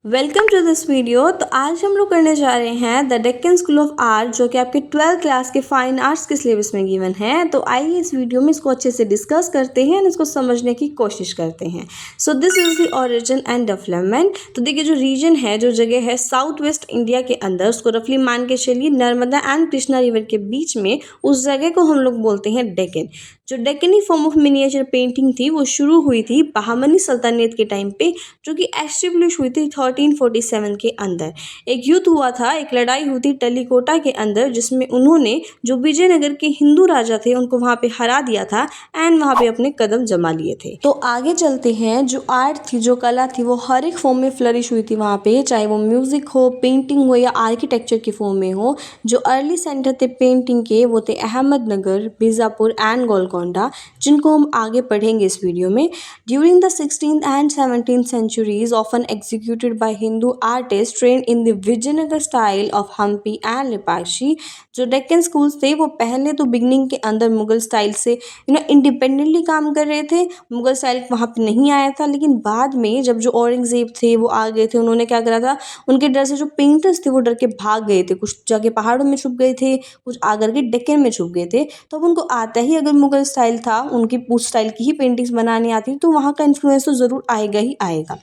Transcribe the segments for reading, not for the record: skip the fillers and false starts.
Welcome to this video. तो आज हम लोग करने जा रहे हैं the Deccan school of art, जो कि आपके 12th क्लास के फाइन आर्ट्स के सिलेबस में गिवन है। तो आइए इस वीडियो में इसको अच्छे से डिस्कस करते हैं और इसको समझने की कोशिश करते हैं। So this is the origin and development. तो देखिए, जो रीजन है, जो जगह है साउथ वेस्ट इंडिया के अंदर, उसको रफली मान के चलिए नर्मदा एंड कृष्णा रिवर के बीच में, उस जगह को हम लोग बोलते हैं डेक्कन। जो Deccani form of miniature painting थी वो शुरू हुई थी बहामनी सल्तनत के टाइम पे, जो कि एस्टेब्लिश हुई थी 1347 के अंदर। एक युद्ध हुआ था, एक लड़ाई हुई थी टलीकोटा के अंदर, जिसमें उन्होंने जो विजयनगर के हिंदू राजा थे उनको वहां पे हरा दिया था एंड वहां पे अपने कदम जमा लिए थे। तो आगे चलते हैं। जो आर्ट थी, जो कला थी, वो हर एक फॉर्म में फ्लरिश हुई थी वहां पे, चाहे वो म्यूजिक हो, पेंटिंग हो या आर्किटेक्चर के फॉर्म में हो। जो अर्ली सेंटर थे पेंटिंग के वो थे अहमदनगर, बीजापुर एंड गोलकोंडा, जिनको हम आगे पढ़ेंगे इस वीडियो में। During the 16th and 17th centuries, often executed by Hindu artists trained in the Vijayanagar style of Hampi and Lepashi। जो डेक्कन स्कूल्स थे वो पहले तो बिगनिंग के अंदर मुगल स्टाइल से इंडिपेंडेंटली काम कर रहे थे। मुगल स्टाइल वहाँ पे नहीं आया था, लेकिन बाद में जब जो औरंगजेब थे वो आ गए थे, उन्होंने क्या करा था, उनके डर से जो पेंटर्स थे वो डर के भाग गए थे। कुछ जाके पहाड़ों में छुप गए थे, कुछ आकर के डेक्कन में छुप गए थे। तो अब उनको आता ही अगर मुगल स्टाइल था, उनकी उस स्टाइल की ही पेंटिंग्स बनानी आती, तो वहाँ का इन्फ्लुएंस तो ज़रूर आएगा ही आएगा।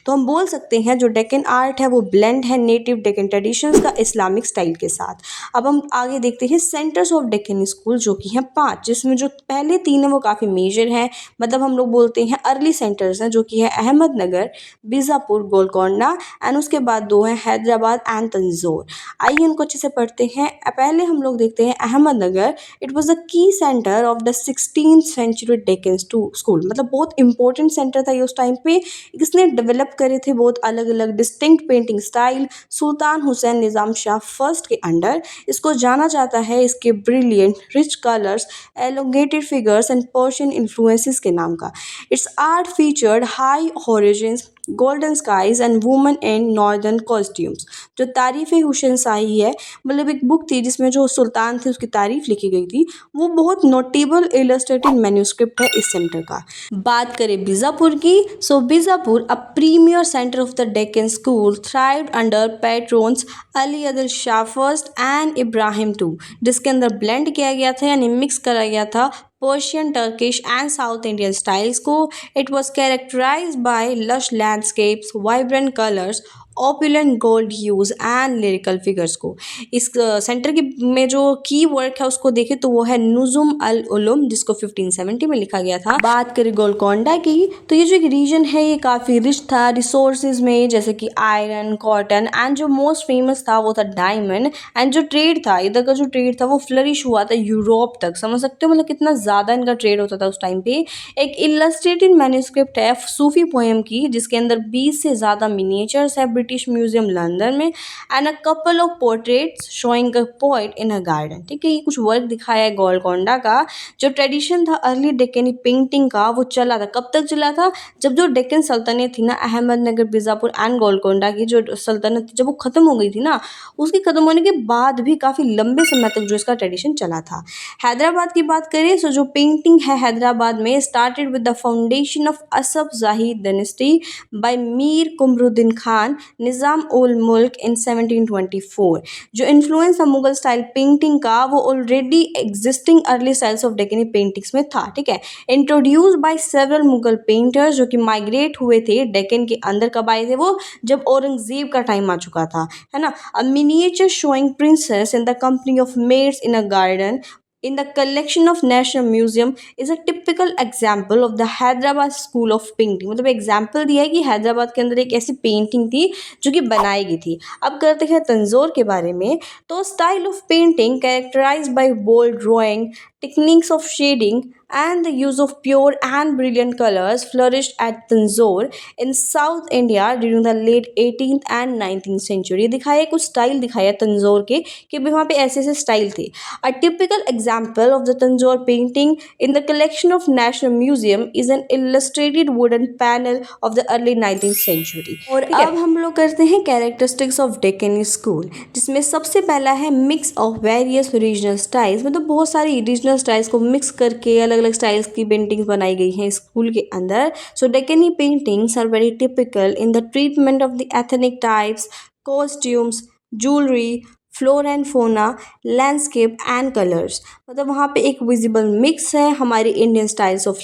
तो हम बोल सकते हैं जो डेक्कन आर्ट है वो ब्लेंड है नेटिव डेक्कन ट्रेडिशंस का इस्लामिक स्टाइल के साथ। अब हम आगे देखते हैं सेंटर्स ऑफ डेक्कन स्कूल, जो कि हैं 5, जिसमें जो पहले 3 है वो काफ़ी मेजर हैं। मतलब हम लोग बोलते हैं अर्ली सेंटर्स हैं, जो कि है अहमदनगर, बीजापुर, गोलकोंडा एंड उसके बाद 2 हैं हैदराबाद एंड तंजौर। आइए उनको अच्छे से पढ़ते हैं। पहले हम लोग देखते हैं Ahmednagar. It was the key center of the 16th century Deccan school. मतलब बहुत इंपॉर्टेंट सेंटर था ये उस टाइम पे। इसने डेवलप करे थे बहुत अलग अलग distinct painting style Sultan Hussain Nizam Shah first के अंडर। इसको जाना जाता है इसके brilliant rich colours, elongated figures and Persian influences के नाम का। Its art featured high horizons, golden skies and women in northern costumes. जो तारीफ हुसैन शाही है, मतलब एक बुक थी जिसमें जो सुल्तान थे उसकी तारीफ लिखी गई थी, वो बहुत नोटेबल इलस्ट्रेटेड मैन्यूस्क्रिप्ट है इस सेंटर का। बात करें बीजापुर की, so Bijapur a premier center of the Deccan school thrived under patrons Ali Adil Shah first and Ibrahim two, जिसके अंदर ब्लेंड किया गया था यानी मिक्स करा गया था Persian, Turkish and South Indian styles को। It was characterized by lush landscapes, vibrant colours, opulent gold hues and lyrical figures को। इस सेंटर के में जो की वर्क है उसको देखें तो वो है नुजुम अल उलूम, जिसको 1570 में लिखा गया था। बात करें गोलकोंडा की, तो ये जो एक रीजन है ये काफ़ी रिच था रिसोर्सेज में, जैसे कि आयरन, कॉटन एंड जो मोस्ट फेमस था वो था डायमंड। एंड जो ट्रेड था, इधर का जो ट्रेड था वो फ्लरिश हुआ था यूरोप तक। समझ सकते हो मतलब कितना ज़्यादा इनका ट्रेड होता था उस टाइम पे। एक इलस्ट्रेटेड मैन्युस्क्रिप्ट है सूफी पोएम की, जिसके अंदर 20 से ज़्यादा मिनिएचर्स है ब्रिटिश म्यूजियम लंदन में, and a couple of portraits showing a poet in a garden. ठीक है, ये कुछ वर्क दिखाया है गोलकोंडा का। जो ट्रेडिशन था अर्ली डेक्कनी पेंटिंग का वो चला था, कब तक चला था, जब जो डेक्कन सल्तनत थी ना, अहमदनगर, बीजापुर एंड गोलकोंडा की जो सल्तनत थी, जब वो खत्म हो गई थी ना, उसकी खत्म होने के बाद भी काफ़ी लंबे समय तक जो इसका ट्रेडिशन चला था। हैदराबाद की बात करें, सो जो पेंटिंग है हैदराबाद में started with the foundation of Asaf जाही डायनेस्टी बाय मीर कुमरुद्दीन खान निज़ाम उल मुल्क इन 1724। जो इन्फ्लुएंस था मुगल स्टाइल पेंटिंग का वो already existing early styles of Deccani paintings में था। ठीक है, introduced by several Mughal painters जो कि माइग्रेट हुए थे डेक्कन के अंदर। कब आए थे वो, जब औरंगजेब का टाइम आ चुका था, है ना। A miniature showing princess in the company of maids in a garden in the collection of National Museum is a typical example of the Hyderabad school of painting। मतलब एग्जाम्पल दिया है कि हैदराबाद के अंदर एक ऐसी पेंटिंग थी जो कि बनाई गई थी। अब करते हैं तंजौर के बारे में। तो style of painting characterized by bold drawing, techniques of shading and the use of pure and brilliant colors flourished at Tanjore in South India during the late 18th and 19th century। दिखाया कुछ style दिखाया तंजौर के कि वहाँ पे ऐसे ऐसे style थे। A typical example of the Tanjore painting in the collection of National Museum is an illustrated wooden panel of the early 19th century। और अब हम लोग करते हैं कैरेक्टरिस्टिक्स ऑफ डेक्कनी स्कूल, जिसमें सबसे पहला है mix of various regional styles. मतलब बहुत सारी रीजनल कल्चरल स्टाइल्स को मिक्स करके अलग अलग स्टाइल्स की पेंटिंग्स बनाई गई हैं स्कूल के अंदर। So Deccani paintings are very typical in the treatment of the ethnic types, costumes, jewellery, flora and fauna, landscape and colours. मतलब वहाँ पे एक विजिबल मिक्स है हमारी Indian styles of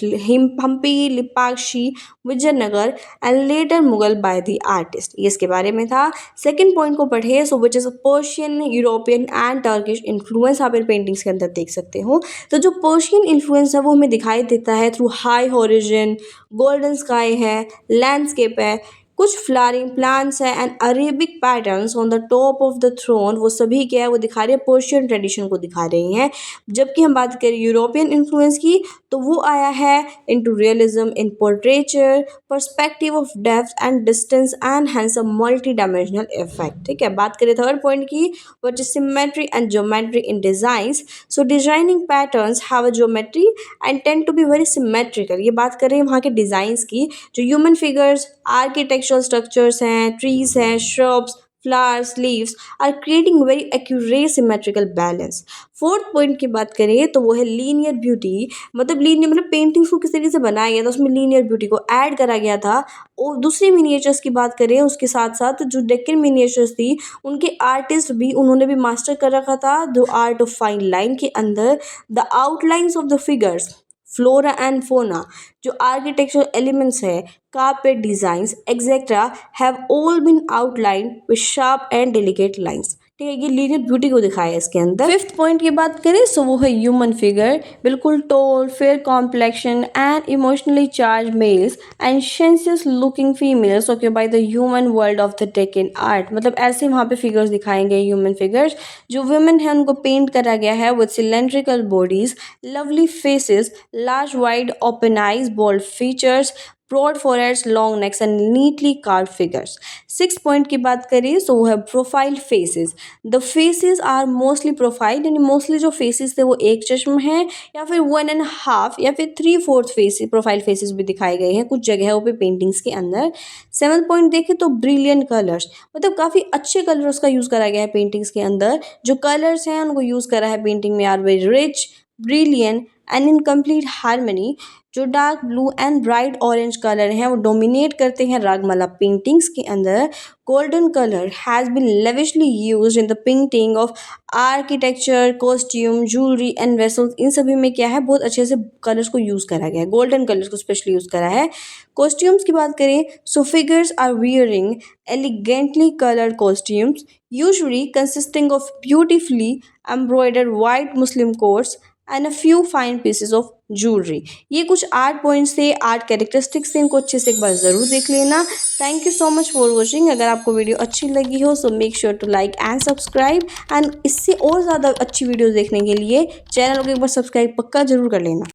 Hampi, Lepakshi, Vijayanagar and later Mughal by the artist. ये इसके बारे में था। सेकंड पॉइंट को पढ़े, so which is Persian, European and Turkish influence आप इन पेंटिंग्स के अंदर देख सकते हो। तो जो पर्शियन इन्फ्लुएंस है वो हमें दिखाई देता है through high horizon, golden sky है, लैंडस्केप है, कुछ फ्लावरिंग प्लांट्स है and Arabic patterns on the top of the throne. वो सभी क्या है, वो दिखा रहे हैं पर्शियन ट्रेडिशन को दिखा रही हैं। जबकि हम बात करें यूरोपियन इन्फ्लुएंस की, तो वो आया है into realism in portraiture, perspective of depth and distance and hence a multi dimensional effect. ठीक है, बात करें थर्ड पॉइंट की, which is symmetry and geometry in designs. So designing patterns have a geometry and tend to be very symmetrical. ये बात कर रहे हैं वहाँ के डिजाइंस की। जो ह्यूमन फिगर्स, आर्किटेक्चरल स्ट्रक्चर्स हैं, ट्रीज हैं, shrubs, flowers, leaves are creating very accurate symmetrical balance। Fourth point की बात करें तो वो है लीनियर ब्यूटी। मतलब लीनियर मतलब पेंटिंग्स को किस तरीके से बनाया गया था, उसमें लीनियर ब्यूटी को ऐड करा गया था। और दूसरी मिनिएचर्स की बात करें उसके साथ साथ जो डेक्कन मिनिएचर्स थी, उनके आर्टिस्ट भी उन्होंने भी मास्टर कर रखा था the art of fine line के अंदर। The outlines of the figures, flora and फोना, जो आर्किटेक्चरल एलिमेंट्स है, carpet designs, etc. have all been outlined with sharp and delicate lines। ठीक है, ये लीनियर ब्यूटी को दिखाया है इसके अंदर। फिफ्थ पॉइंट की बात करें सो वो है ह्यूमन फिगर। बिल्कुल tall, fair complexion and emotionally charge males and sensuous looking females occupy the human world of the Deccan art. मतलब ऐसे वहाँ पे फिगर्स दिखाए गए, ह्यूमन फिगर्स। जो वुमेन है उनको पेंट करा गया है with cylindrical bodies, lovely faces, large wide open eyes, bold features, broad foreheads, long necks and neatly carve figures. Six point की बात करें सो वो है profile faces. The faces are mostly profile, यानी मोस्टली जो फेसेस थे वो एक चश्म है या फिर 1.5 या फिर 3/4 फेस प्रोफाइल फेसेस भी दिखाए गए हैं कुछ जगहों पे पेंटिंग्स के अंदर। सेवंथ पॉइंट देखें तो ब्रिलियंट कलर्स। मतलब काफ़ी अच्छे कलर्स का यूज़ करा गया है पेंटिंग्स के अंदर। जो कलर्स हैं उनको यूज़ करा है पेंटिंग में, are very rich, brilliant and in complete harmony. जो dark blue and bright orange colour हैं वो डोमिनेट करते हैं रागमाला पेंटिंग्स के अंदर। Golden colour has been lavishly used in the painting of architecture, costume, jewellery and vessels. इन सभी में क्या है, बहुत अच्छे से कलर्स को यूज़ करा गया है। गोल्डन कलर्स को स्पेशली यूज़ करा है। कॉस्ट्यूम्स की बात करें so figures are wearing elegantly coloured costumes usually consisting of beautifully embroidered white Muslim coats and a few fine pieces of jewellery. ये कुछ आर्ट पॉइंट्स थे, आर्ट कैरेक्टरिस्टिक्स थे, इनको अच्छे से एक बार ज़रूर देख लेना। Thank you so much for watching. अगर आपको वीडियो अच्छी लगी हो so make sure to like and subscribe and इससे और ज़्यादा अच्छी वीडियोस देखने के लिए चैनल को एक बार सब्सक्राइब पक्का जरूर कर लेना।